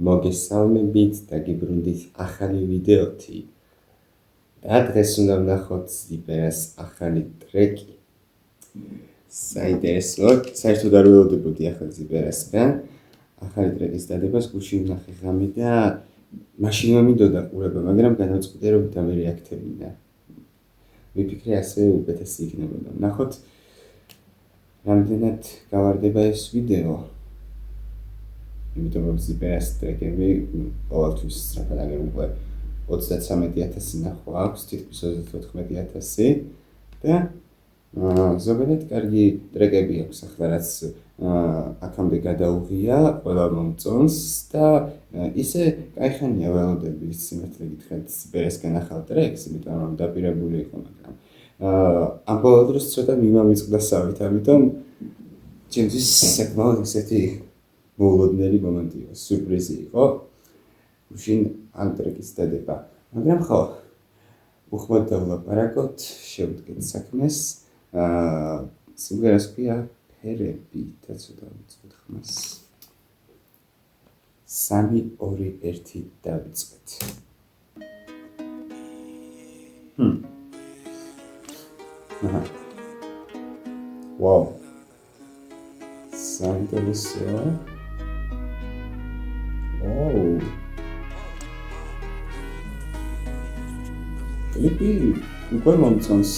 მოგესალმებით და გიბრუნდით ახალი ვიდეოთი. და დღეს უნდა ვნახოთ ზიბერას ახალი ტრეკი. საინტერესოა, საერთოდ არ ველოდებოდი ახალ ზიბერასგან. ახალი ტრეკის დადებას გუშინ ვნახე ღამე და მაშინ მომიდოდა ყურება, მაგრამ გადავწყვიტე რომ დამერეაქტებინა. ვიფიქრე ასე უკეთესი იქნებოდა. ვნახოთ რამდენად გავარდება ეს ვიდეო. იმიტომ რომ ზიბერას ტრეკები ყოველთვის სწრაფად აგერულა 33,000 ნახვა აქვს, თითქმის 34,000 და ზოგადად კარგი ტრეკები აქვს ახლა რაც აქამდე გადაუღია ყველა მომწონს და ისე кайხანია ველოდები სიმართლე გითხრათ ზიბერასგან ახალ ტრეკს, იმიტომ რომ დაპირებული იყო, მაგრამ ამ ბოლო დროს ცოტა მიმამიწყდა სავით, ამიტომ ჩემთვის საკმაოდ ისეთი მოულოდნელი მომენტი იყო, სიურპრიზი იყო. გუშინ ამ ტრეკის დადება, მაგრამ ხო, უხმოდ დავლაპარაკოთ, შევდგეთ საქმეს. სიმღერას ქვია ფერები და ცოტა ვიწყოთ ხმას. 3, 2, 1 დავიწყეთ. Wow. საინტერესოა. კლიპი უკვე მომწონს.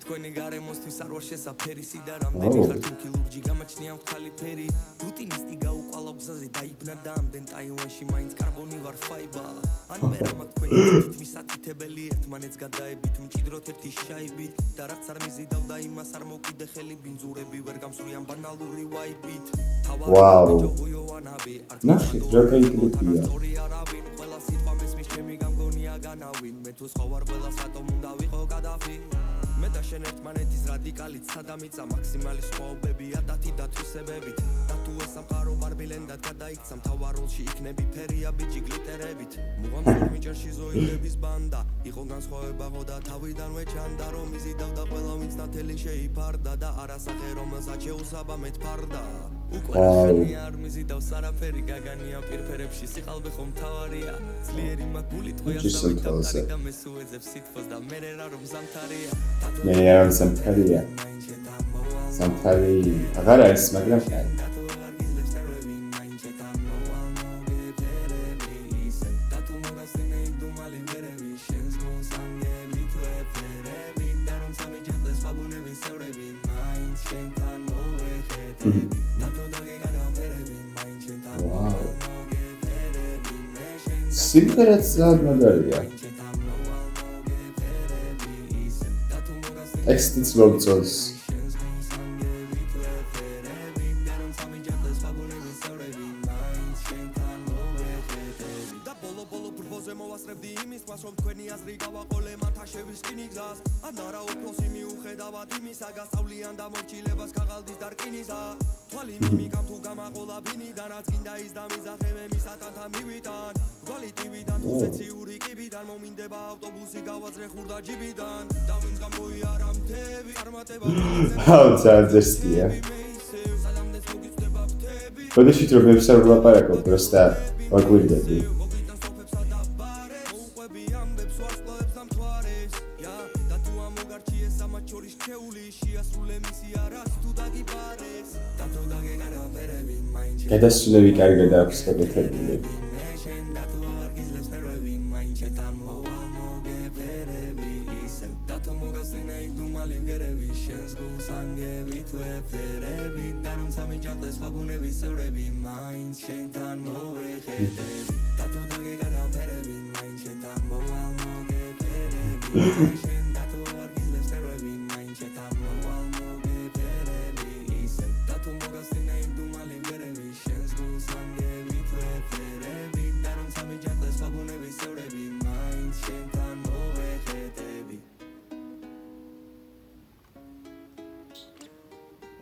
თქვენი გარემოსთვის არ ვარ შესაფერისი და რამდენი ხარ თუკი ლურჯი გამაჩნია მხალი ფერი რუტინისტი გაუყალა გზაზე დაიბნა და ამდენ ტაივანში მაინც კარბონი ვარ ფაიბა ან მე რა თქვენი თითმის ათითებელი ერთმანეთს გადაებით მჭიდროთ ერთი შაიბით და რაც არ მიზიდავ და იმას არ მოკიდე ხელი ბინძურები ვერ გამსვრიან ბანალური ვაიბით ვაუ ნახეთ რა კაი კლიპია ყველა სიტყვა მესმის ჩემი გამგონია განავინ მე თუ სხვა ვარ ყველა სატომ უნდა ვიყო გადაფი მე და შენ ერთმანეთის რადიკალით სადამიწა მაქსიმალი სხვაობები ადათი და თვისებებით და თუ ეს სამყარო მარბილენდად გადაიქცა მთავაროლში იქნები ფერია ბიჭი გლიტერებით მუღამწურ მიჭერში ზოილების ბანდა იყო განსხვავებაღო და თავიდანვე ჩანდა რომ იზიდავ და ყველა ვინც ნათელი შეიფარდა და არასახე რომელსაც შეუსაბა მეთფარდა უკვე ხელი არ მიზიდავ სარაფერი გაგანია პირფერებში სიყალბე ხომ თავარია ძლიერი მაგული ტყვიასავით და მესუეძებს სითფოს და მე რა რომ ზამთარია მე არ ზამთარია ზამთარი აღარ არის მაგრამ სიმღერაც ძალიან მაგარია. ტექსტიც მომწონს. Ძალიან Podeszli trochę w salę aparako, prosta ogólnie. Kiedy sulewi kargę da współpracy.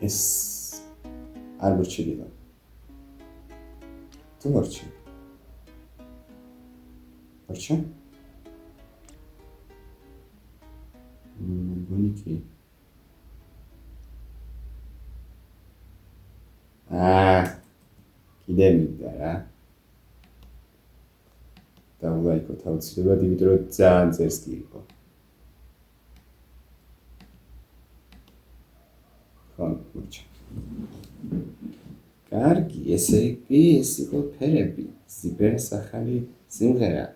Es arborcilino. Tu morci. Morci? Boniki. კიდე მიდარა. დაულაიქოთ აუცილებლად, იმიტომ რომ ძალიან წერსკი იყო. ხო, მურჩა. კარგი, ესე იგი, ეს იყო ფერები. ზიბერას ახალი სიმღერა.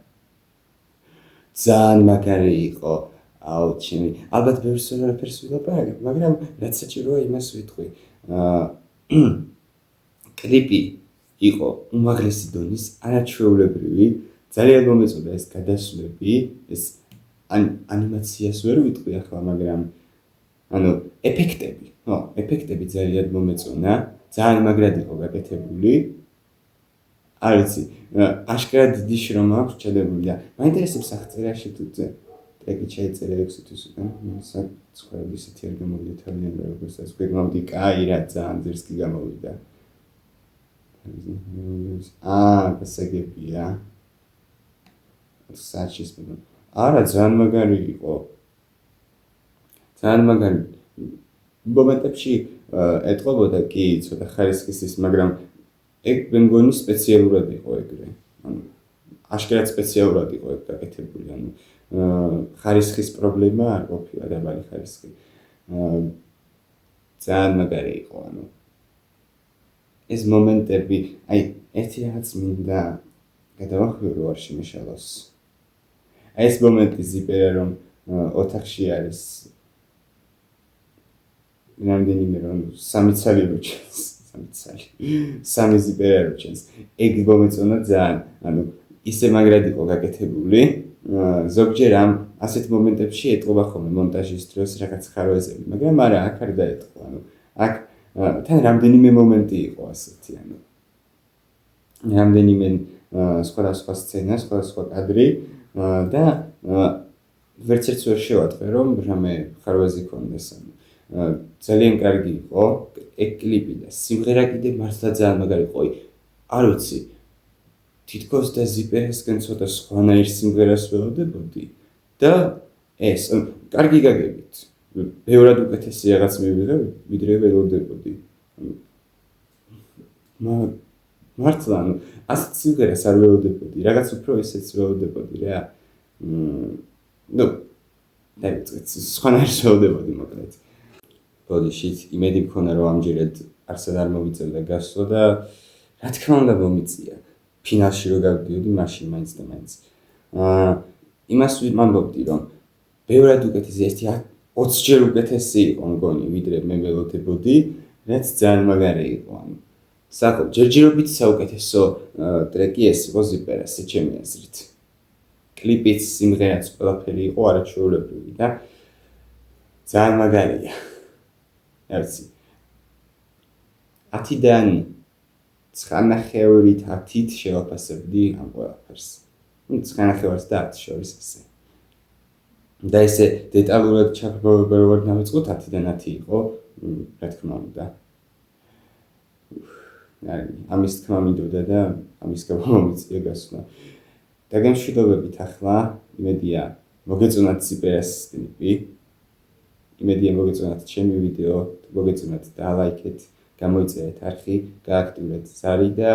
ძალიან მაგარი იყო. აუ, ჩემი. ალბათ ბევრს ვერაფერს ვილაპარაკებ, მაგრამ რაც საჭიროა იმას ვიტყვი. კლიპი იყო უმაღლესი დონის, არაჩვეულებრივი, ძალიან მომეწონა ეს გადასვლები, ეს ანიმაციას ვერ ვიტყვი ახლა, მაგრამ ანუ ეფექტები, ეფექტები ძალიან მომეწონა, ძალიან მაგრად იყო გაკეთებული. არ ვიცი, აშკარად დიდი შრომა აქვს ჩადებული და მაინტერესებს აღწერაში თუ ტრეკი შეეწერა 6 თვის უკან, საწყობი ისეთი არ გამოვიდა თავიდან როგორცაც გვეგმავდი, კაი რა ძალიან ძერსკი გამოვიდა. გასაგებია. საჩის მე. არა, ძალიან მაგარი იყო. ძალიან მაგარი. მომენტებში ეტყობოდა კი ცოტა ხარისხის ის, მაგრამ ეგ მე მგონი სპეციალურად იყო ეგრე. ანუ აშკარად სპეციალურად იყო ეგ გაკეთებული, ანუ ხარისხის პრობლემა არ ყოფილა დაბალი ხარისხი. ძალიან მაგარი იყო, ანუ ეს მომენტები, აი, ერთი რაღაც მინდა გადავახვილო არ შემეშალოს. აი ეს მომენტი ზიპერა რომ ოთახში არის რამდენიმე რომ 3 ცალი როჩენს, 3 ცალი. 3 ზიპერა როჩენს. ეგ მომეწონა ძალიან, ანუ ისე მაგრად იყო გაკეთებული. ზოგჯერ ამ ასეთ მომენტებში ეტყობა ხოლმე მონტაჟის დროს რაღაც ხარვეზები, მაგრამ არა, აქ არ დაეტყვა, ანუ აქ თან რამდენიმე მომენტი იყო ასეთი, ანუ რამდენიმე სხვადასხვა სცენა, სხვადასხვა კადრი და ვერც ერთს ვერ შევატყვე, რომ რამე ხარვეზი ქონდეს, ანუ ძალიან კარგი იყო ეგ კლიპი და სიმღერა კიდე მართლა ძალიან მაგარი იყო. არ ვიცი, თითქოს და ზიპერასგან ცოტა სხვანაირ სიმღერას ველოდებოდი და ეს კარგი გაგებით. ბევრად უკეთესი რაღაც მივიღე, ვიდრე ველოდებოდი. მართლა, ანუ ასეთ სიმღერას არ ველოდებოდი, რაღაც უფრო ისეც ველოდებოდი რა. ნუ, დაიწყეთ, სხვანაირს ველოდებოდი მოკლედ. ბოდიშით იმედი მქონა რომ ამჯერად არსად არ მომიწევდა გასვლა და რა თქმა უნდა მომიწია. ფინალში რო გავდიოდი, მაშინ მაინც და მაინც. იმას ვამბობდი რომ ბევრად უკეთესი, ერთი 20 ჯერ უკეთესი იყო მგონი, ვიდრე მე ველოდებოდი, რაც ძალიან მაგარი იყო. ანუ საკო ჯერჯერობით საუკეთესო ტრეკი ეს იყო ზიპერასი ჩემი აზრით. კლიპიც, სიმღერაც ყველაფერი იყო არაჩვეულებრივი და ძალიან მაგარია. არ ვიცი. 10-დან 9.5-ით 10-ით შევაფასებდი ამ ყველაფერს. 9.5-ს და 10 შორის ესე. და ესე დეტალურად ჩაგვარდა რომ დავიწყოთ 10-დან 10 იყო, რა თქმა უნდა. ამის თქმა მინდოდა და ამის გამო მომიწია გასვლა. დაგემშვიდობებით ახლა, იმედია მოგეწონათ ზიპერას კლიპი. იმედია მოგეწონათ ჩემი ვიდეო, მოგეწონათ დალაიქეთ, გამოიწერეთ არხი, გააქტიურეთ ზარი და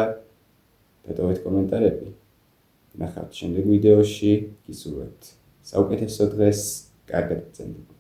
დატოვეთ კომენტარები. ნახავთ შემდეგ ვიდეოში, გისურვებთ საუკეთესო დღეს, კარგად გრძელდება.